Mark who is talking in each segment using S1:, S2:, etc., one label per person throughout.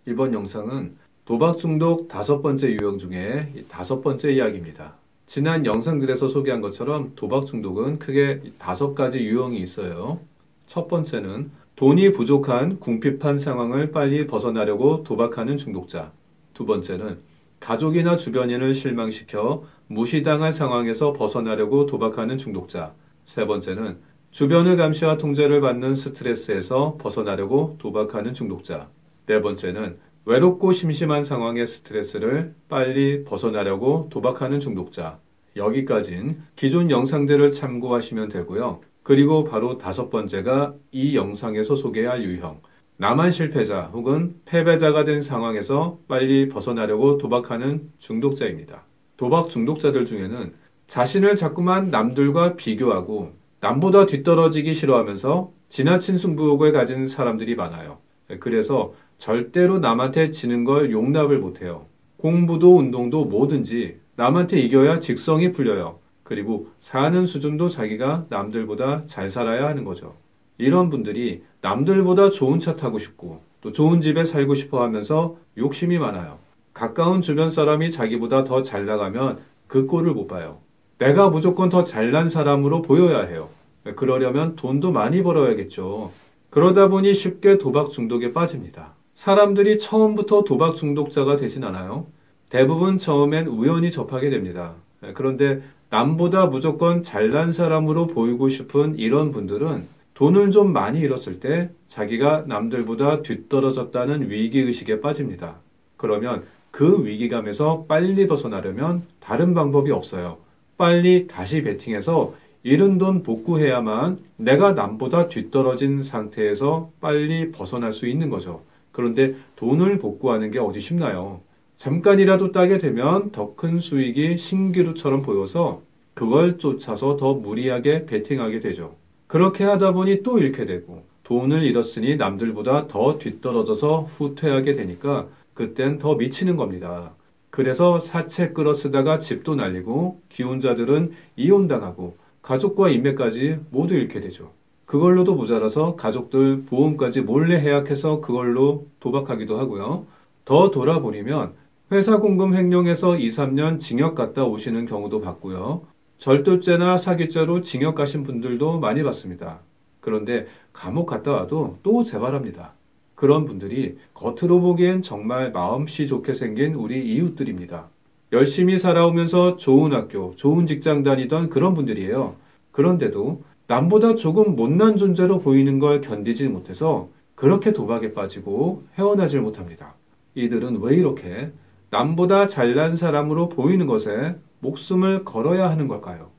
S1: 이번 영상은 도박 중독 5번째 유형 중에 5번째 이야기입니다. 지난 영상들에서 소개한 것처럼 도박 중독은 크게 5가지 유형이 있어요. 첫 번째는 돈이 부족한 궁핍한 상황을 빨리 벗어나려고 도박하는 중독자. 두 번째는 가족이나 주변인을 실망시켜 무시당할 상황에서 벗어나려고 도박하는 중독자. 세 번째는 주변의 감시와 통제를 받는 스트레스에서 벗어나려고 도박하는 중독자. 네 번째는 외롭고 심심한 상황의 스트레스를 빨리 벗어나려고 도박하는 중독자. 여기까진 기존 영상들을 참고하시면 되고요. 그리고 바로 5번째가 이 영상에서 소개할 유형. 나만 실패자 혹은 패배자가 된 상황에서 빨리 벗어나려고 도박하는 중독자입니다. 도박 중독자들 중에는 자신을 자꾸만 남들과 비교하고 남보다 뒤떨어지기 싫어하면서 지나친 승부욕을 가진 사람들이 많아요. 그래서 절대로 남한테 지는 걸 용납을 못해요. 공부도 운동도 뭐든지 남한테 이겨야 직성이 풀려요. 그리고 사는 수준도 자기가 남들보다 잘 살아야 하는 거죠. 이런 분들이 남들보다 좋은 차 타고 싶고 또 좋은 집에 살고 싶어 하면서 욕심이 많아요. 가까운 주변 사람이 자기보다 더 잘 나가면 그 꼴을 못 봐요. 내가 무조건 더 잘난 사람으로 보여야 해요. 그러려면 돈도 많이 벌어야겠죠. 그러다 보니 쉽게 도박 중독에 빠집니다. 사람들이 처음부터 도박 중독자가 되진 않아요. 대부분 처음엔 우연히 접하게 됩니다. 그런데 남보다 무조건 잘난 사람으로 보이고 싶은 이런 분들은 돈을 좀 많이 잃었을 때 자기가 남들보다 뒤떨어졌다는 위기의식에 빠집니다. 그러면 그 위기감에서 빨리 벗어나려면 다른 방법이 없어요. 빨리 다시 베팅해서 잃은 돈 복구해야만 내가 남보다 뒤떨어진 상태에서 빨리 벗어날 수 있는 거죠. 그런데 돈을 복구하는 게 어디 쉽나요? 잠깐이라도 따게 되면 더 큰 수익이 신기루처럼 보여서 그걸 쫓아서 더 무리하게 베팅하게 되죠. 그렇게 하다 보니 또 잃게 되고 돈을 잃었으니 남들보다 더 뒤떨어져서 후퇴하게 되니까 그땐 더 미치는 겁니다. 그래서 사채 끌어 쓰다가 집도 날리고 기혼자들은 이혼당하고 가족과 인맥까지 모두 잃게 되죠. 그걸로도 모자라서 가족들 보험까지 몰래 해약해서 그걸로 도박하기도 하고요. 더 돌아보리면 회사 공금 횡령해서 2, 3년 징역 갔다 오시는 경우도 봤고요. 절도죄나 사기죄로 징역 가신 분들도 많이 봤습니다. 그런데 감옥 갔다 와도 또 재발합니다. 그런 분들이 겉으로 보기엔 정말 마음씨 좋게 생긴 우리 이웃들입니다. 열심히 살아오면서 좋은 학교, 좋은 직장 다니던 그런 분들이에요. 그런데도 남보다 조금 못난 존재로 보이는 걸 견디지 못해서 그렇게 도박에 빠지고 헤어나질 못합니다. 이들은 왜 이렇게 남보다 잘난 사람으로 보이는 것에 목숨을 걸어야 하는 걸까요?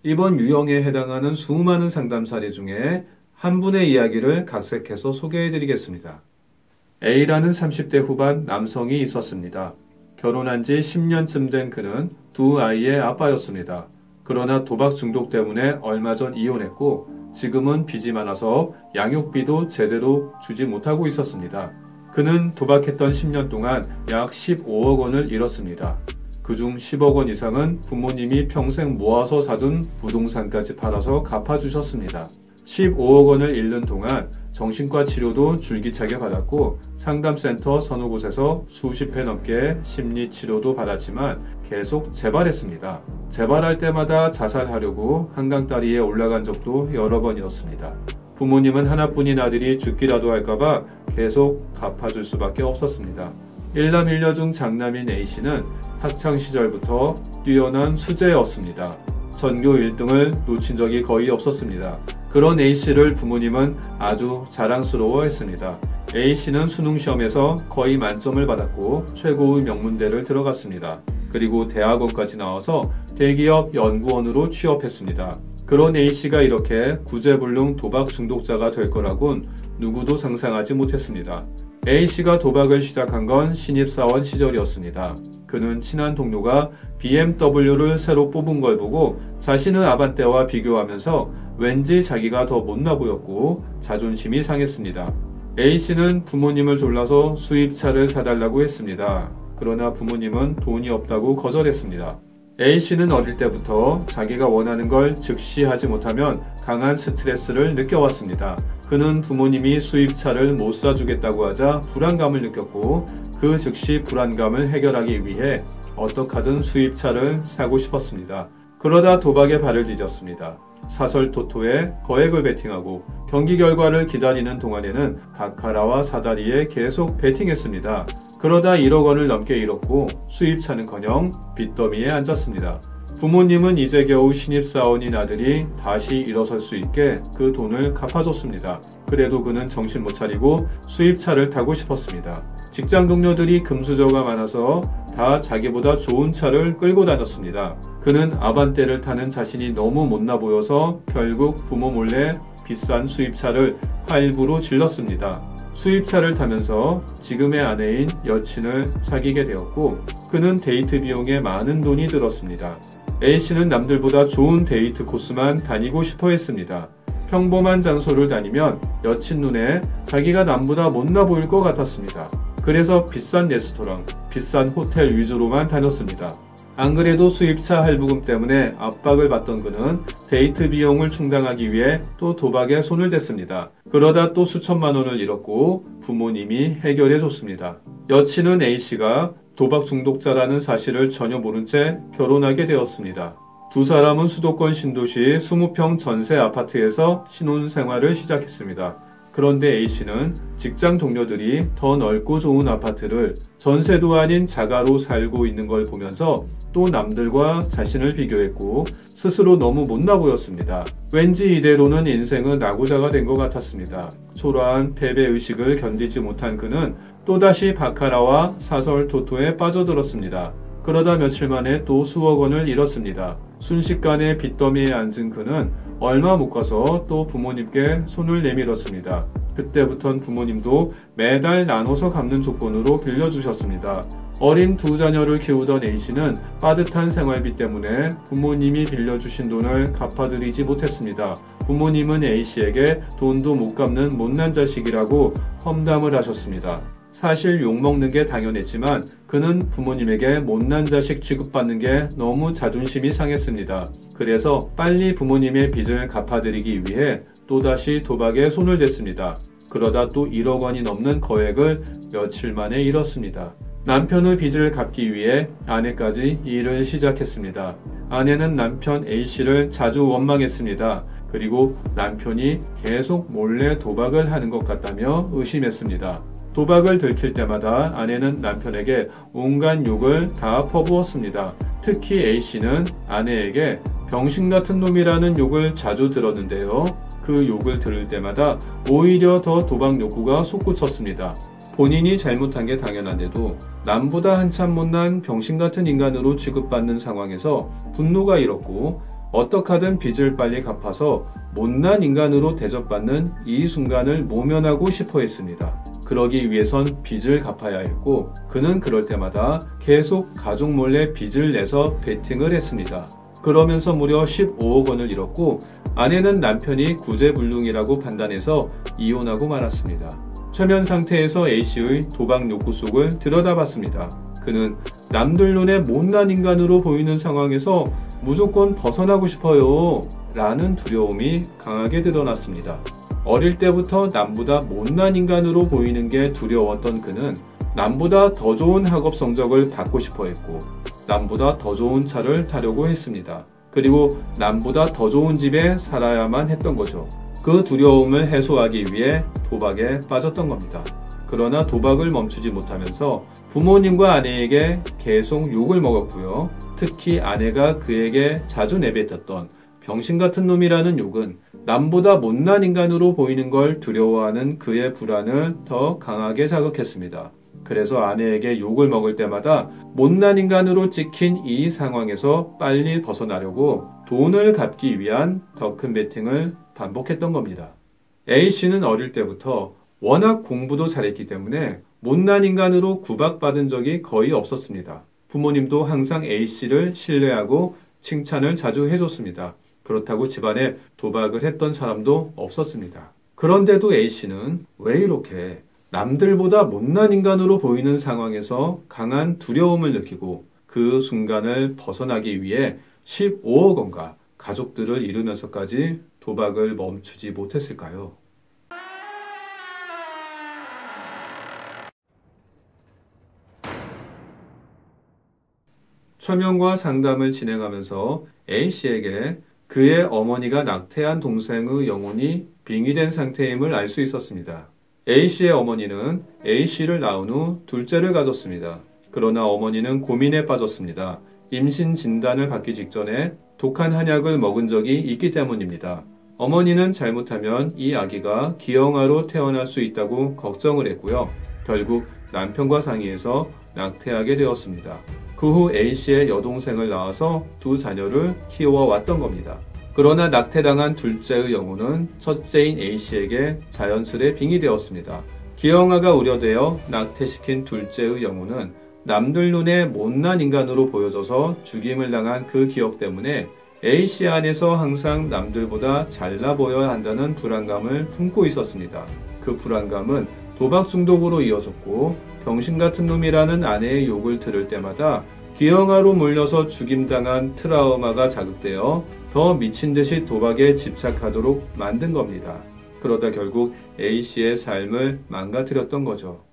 S1: 이번 유형에 해당하는 수많은 상담 사례 중에 한 분의 이야기를 각색해서 소개해 드리겠습니다. A라는 30대 후반 남성이 있었습니다. 결혼한 지 10년쯤 된 그는 두 아이의 아빠였습니다. 그러나 도박 중독 때문에 얼마 전 이혼했고 지금은 빚이 많아서 양육비도 제대로 주지 못하고 있었습니다. 그는 도박했던 10년 동안 약 15억 원을 잃었습니다. 그중 10억 원 이상은 부모님이 평생 모아서 사둔 부동산까지 팔아서 갚아주셨습니다. 15억 원을 잃는 동안 정신과 치료도 줄기차게 받았고 상담센터 서너 곳에서 수십 회 넘게 심리치료도 받았지만 계속 재발했습니다. 재발할 때마다 자살하려고 한강다리에 올라간 적도 여러 번이었습니다. 부모님은 하나뿐인 아들이 죽기라도 할까봐 계속 갚아줄 수밖에 없었습니다. 일남 일녀 중 장남인 A씨는 학창시절부터 뛰어난 수재였습니다. 전교 1등을 놓친 적이 거의 없었습니다. 그런 A씨를 부모님은 아주 자랑스러워했습니다. A씨는 수능시험에서 거의 만점을 받았고 최고의 명문대를 들어갔습니다. 그리고 대학원까지 나와서 대기업 연구원으로 취업했습니다. 그런 A씨가 이렇게 구제불능 도박 중독자가 될 거라곤 누구도 상상하지 못했습니다. A씨가 도박을 시작한 건 신입사원 시절이었습니다. 그는 친한 동료가 BMW를 새로 뽑은 걸 보고 자신의 아반떼와 비교하면서 왠지 자기가 더 못나 보였고 자존심이 상했습니다. A씨는 부모님을 졸라서 수입차를 사달라고 했습니다. 그러나 부모님은 돈이 없다고 거절했습니다. A씨는 어릴 때부터 자기가 원하는 걸 즉시 하지 못하면 강한 스트레스를 느껴왔습니다. 그는 부모님이 수입차를 못 사주겠다고 하자 불안감을 느꼈고 그 즉시 불안감을 해결하기 위해 어떻게든 수입차를 사고 싶었습니다. 그러다 도박에 발을 디뎠습니다. 사설 토토에 거액을 베팅하고 경기 결과를 기다리는 동안에는 바카라와 사다리에 계속 베팅했습니다. 그러다 1억 원을 넘게 잃었고 수입차는커녕 빚더미에 앉았습니다. 부모님은 이제 겨우 신입사원인 아들이 다시 일어설 수 있게 그 돈을 갚아줬습니다. 그래도 그는 정신 못 차리고 수입차를 타고 싶었습니다. 직장 동료들이 금수저가 많아서 다 자기보다 좋은 차를 끌고 다녔습니다. 그는 아반떼를 타는 자신이 너무 못나 보여서 결국 부모 몰래 비싼 수입차를 할부로 질렀습니다. 수입차를 타면서 지금의 아내인 여친을 사귀게 되었고 그는 데이트 비용에 많은 돈이 들었습니다. A씨는 남들보다 좋은 데이트 코스만 다니고 싶어 했습니다. 평범한 장소를 다니면 여친 눈에 자기가 남보다 못나 보일 것 같았습니다. 그래서 비싼 레스토랑, 비싼 호텔 위주로만 다녔습니다. 안 그래도 수입차 할부금 때문에 압박을 받던 그는 데이트 비용을 충당하기 위해 또 도박에 손을 댔습니다. 그러다 또 수천만 원을 잃었고 부모님이 해결해 줬습니다. 여친은 A씨가 도박 중독자라는 사실을 전혀 모른 채 결혼하게 되었습니다. 두 사람은 수도권 신도시 20평 전세 아파트에서 신혼생활을 시작했습니다. 그런데 A씨는 직장 동료들이 더 넓고 좋은 아파트를 전세도 아닌 자가로 살고 있는 걸 보면서 또 남들과 자신을 비교했고 스스로 너무 못나 보였습니다. 왠지 이대로는 인생은 낙오자가 된 것 같았습니다. 초라한 패배의식을 견디지 못한 그는 또다시 바카라와 사설 토토에 빠져들었습니다. 그러다 며칠 만에 또 수억 원을 잃었습니다. 순식간에 빚더미에 앉은 그는 얼마 못 가서 또 부모님께 손을 내밀었습니다. 그때부턴 부모님도 매달 나눠서 갚는 조건으로 빌려주셨습니다. 어린 두 자녀를 키우던 A씨는 빠듯한 생활비 때문에 부모님이 빌려주신 돈을 갚아드리지 못했습니다. 부모님은 A씨에게 돈도 못 갚는 못난 자식이라고 험담을 하셨습니다. 사실 욕먹는 게 당연했지만 그는 부모님에게 못난 자식 취급받는 게 너무 자존심이 상했습니다. 그래서 빨리 부모님의 빚을 갚아드리기 위해 또다시 도박에 손을 댔습니다. 그러다 또 1억 원이 넘는 거액을 며칠 만에 잃었습니다. 남편의 빚을 갚기 위해 아내까지 일을 시작했습니다. 아내는 남편 A씨를 자주 원망했습니다. 그리고 남편이 계속 몰래 도박을 하는 것 같다며 의심했습니다. 도박을 들킬 때마다 아내는 남편에게 온갖 욕을 다 퍼부었습니다. 특히 A씨는 아내에게 병신 같은 놈이라는 욕을 자주 들었는데요. 그 욕을 들을 때마다 오히려 더 도박 욕구가 솟구쳤습니다. 본인이 잘못한 게 당연한데도 남보다 한참 못난 병신 같은 인간으로 취급받는 상황에서 분노가 일었고 어떻게든 빚을 빨리 갚아서 못난 인간으로 대접받는 이 순간을 모면하고 싶어 했습니다. 그러기 위해선 빚을 갚아야 했고 그는 그럴 때마다 계속 가족 몰래 빚을 내서 베팅을 했습니다. 그러면서 무려 15억 원을 잃었고 아내는 남편이 구제불능이라고 판단해서 이혼하고 말았습니다. 최면 상태에서 A씨의 도박 욕구 속을 들여다봤습니다. 그는 남들 눈에 못난 인간으로 보이는 상황에서 무조건 벗어나고 싶어요 라는 두려움이 강하게 드러났습니다. 어릴 때부터 남보다 못난 인간으로 보이는 게 두려웠던 그는 남보다 더 좋은 학업 성적을 받고 싶어 했고 남보다 더 좋은 차를 타려고 했습니다. 그리고 남보다 더 좋은 집에 살아야만 했던 거죠. 그 두려움을 해소하기 위해 도박에 빠졌던 겁니다. 그러나 도박을 멈추지 못하면서 부모님과 아내에게 계속 욕을 먹었고요. 특히 아내가 그에게 자주 내뱉었던 병신 같은 놈이라는 욕은 남보다 못난 인간으로 보이는 걸 두려워하는 그의 불안을 더 강하게 자극했습니다. 그래서 아내에게 욕을 먹을 때마다 못난 인간으로 찍힌 이 상황에서 빨리 벗어나려고 돈을 갚기 위한 더 큰 베팅을 반복했던 겁니다. A씨는 어릴 때부터 워낙 공부도 잘했기 때문에 못난 인간으로 구박받은 적이 거의 없었습니다. 부모님도 항상 A씨를 신뢰하고 칭찬을 자주 해줬습니다. 그렇다고 집안에 도박을 했던 사람도 없었습니다. 그런데도 A씨는 왜 이렇게 남들보다 못난 인간으로 보이는 상황에서 강한 두려움을 느끼고 그 순간을 벗어나기 위해 15억 원과 가족들을 잃으면서까지 도박을 멈추지 못했을까요? 최면과 상담을 진행하면서 A씨에게 그의 어머니가 낙태한 동생의 영혼이 빙의된 상태임을 알 수 있었습니다. A씨의 어머니는 A씨를 낳은 후 둘째를 가졌습니다. 그러나 어머니는 고민에 빠졌습니다. 임신 진단을 받기 직전에 독한 한약을 먹은 적이 있기 때문입니다. 어머니는 잘못하면 이 아기가 기형아로 태어날 수 있다고 걱정을 했고요. 결국 남편과 상의해서 낙태하게 되었습니다. 그 후 A씨의 여동생을 낳아서 두 자녀를 키워왔던 겁니다. 그러나 낙태당한 둘째의 영혼은 첫째인 A씨에게 자연스레 빙의되었습니다. 기형아가 우려되어 낙태시킨 둘째의 영혼은 남들 눈에 못난 인간으로 보여져서 죽임을 당한 그 기억 때문에 A씨 안에서 항상 남들보다 잘나 보여야 한다는 불안감을 품고 있었습니다. 그 불안감은 도박 중독으로 이어졌고 병신 같은 놈이라는 아내의 욕을 들을 때마다 기형아로 몰려서 죽임당한 트라우마가 자극되어 더 미친 듯이 도박에 집착하도록 만든 겁니다. 그러다 결국 A씨의 삶을 망가뜨렸던 거죠.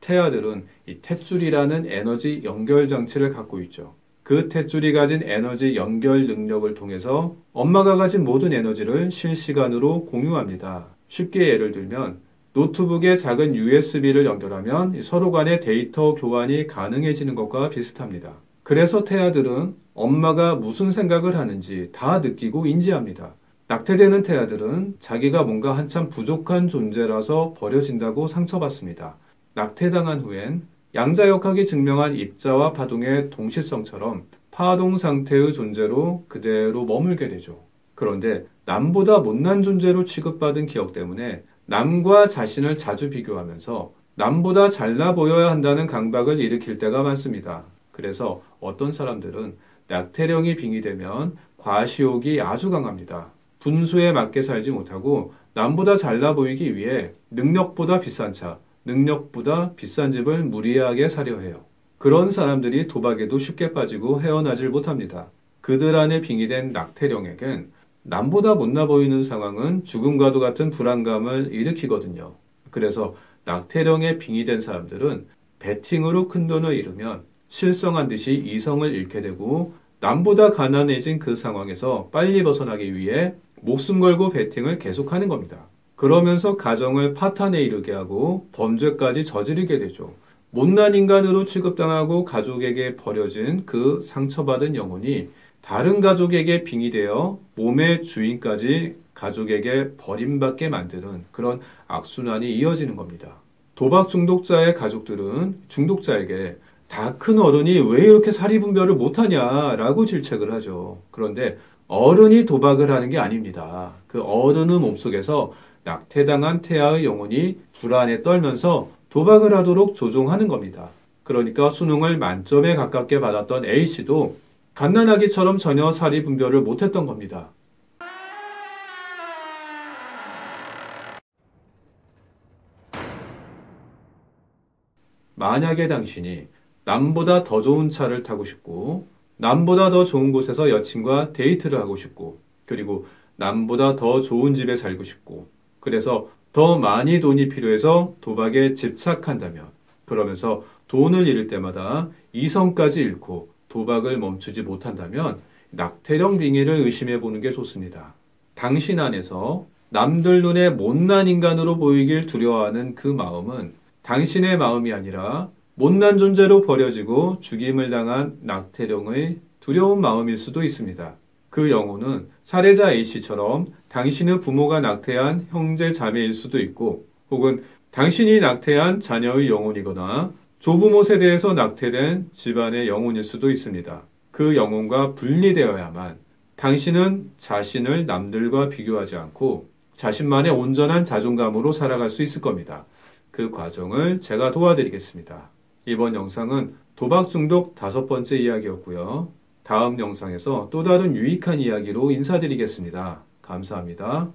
S1: 태아들은 이 탯줄이라는 에너지 연결 장치를 갖고 있죠. 그 탯줄이 가진 에너지 연결 능력을 통해서 엄마가 가진 모든 에너지를 실시간으로 공유합니다. 쉽게 예를 들면 노트북에 작은 USB를 연결하면 서로 간의 데이터 교환이 가능해지는 것과 비슷합니다. 그래서 태아들은 엄마가 무슨 생각을 하는지 다 느끼고 인지합니다. 낙태되는 태아들은 자기가 뭔가 한참 부족한 존재라서 버려진다고 상처받습니다. 낙태당한 후엔 양자역학이 증명한 입자와 파동의 동시성처럼 파동 상태의 존재로 그대로 머물게 되죠. 그런데 남보다 못난 존재로 취급받은 기억 때문에 남과 자신을 자주 비교하면서 남보다 잘나 보여야 한다는 강박을 일으킬 때가 많습니다. 그래서 어떤 사람들은 낙태령이 빙의되면 과시욕이 아주 강합니다. 분수에 맞게 살지 못하고 남보다 잘나 보이기 위해 능력보다 비싼 차, 능력보다 비싼 집을 무리하게 사려 해요. 그런 사람들이 도박에도 쉽게 빠지고 헤어나질 못합니다. 그들 안에 빙의된 낙태령에겐 남보다 못나 보이는 상황은 죽음과도 같은 불안감을 일으키거든요. 그래서 낙태령에 빙의된 사람들은 베팅으로 큰 돈을 잃으면 실성한 듯이 이성을 잃게 되고 남보다 가난해진 그 상황에서 빨리 벗어나기 위해 목숨 걸고 베팅을 계속하는 겁니다. 그러면서 가정을 파탄에 이르게 하고 범죄까지 저지르게 되죠. 못난 인간으로 취급당하고 가족에게 버려진 그 상처받은 영혼이 다른 가족에게 빙의되어 몸의 주인까지 가족에게 버림받게 만드는 그런 악순환이 이어지는 겁니다. 도박 중독자의 가족들은 중독자에게 다 큰 어른이 왜 이렇게 사리분별을 못하냐라고 질책을 하죠. 그런데 어른이 도박을 하는 게 아닙니다. 그 어른의 몸속에서 낙태당한 태아의 영혼이 불안에 떨면서 도박을 하도록 조종하는 겁니다. 그러니까 수능을 만점에 가깝게 받았던 A씨도 갓난아기처럼 전혀 사리 분별을 못했던 겁니다. 만약에 당신이 남보다 더 좋은 차를 타고 싶고 남보다 더 좋은 곳에서 여친과 데이트를 하고 싶고 그리고 남보다 더 좋은 집에 살고 싶고 그래서 더 많이 돈이 필요해서 도박에 집착한다면 그러면서 돈을 잃을 때마다 이성까지 잃고 도박을 멈추지 못한다면 낙태령 빙의를 의심해 보는 게 좋습니다. 당신 안에서 남들 눈에 못난 인간으로 보이길 두려워하는 그 마음은 당신의 마음이 아니라 못난 존재로 버려지고 죽임을 당한 낙태령의 두려운 마음일 수도 있습니다. 그 영혼은 살해자 A씨처럼 당신의 부모가 낙태한 형제 자매일 수도 있고 혹은 당신이 낙태한 자녀의 영혼이거나 조부모 세대에서 낙태된 집안의 영혼일 수도 있습니다. 그 영혼과 분리되어야만 당신은 자신을 남들과 비교하지 않고 자신만의 온전한 자존감으로 살아갈 수 있을 겁니다. 그 과정을 제가 도와드리겠습니다. 이번 영상은 도박 중독 5번째 이야기였고요. 다음 영상에서 또 다른 유익한 이야기로 인사드리겠습니다. 감사합니다.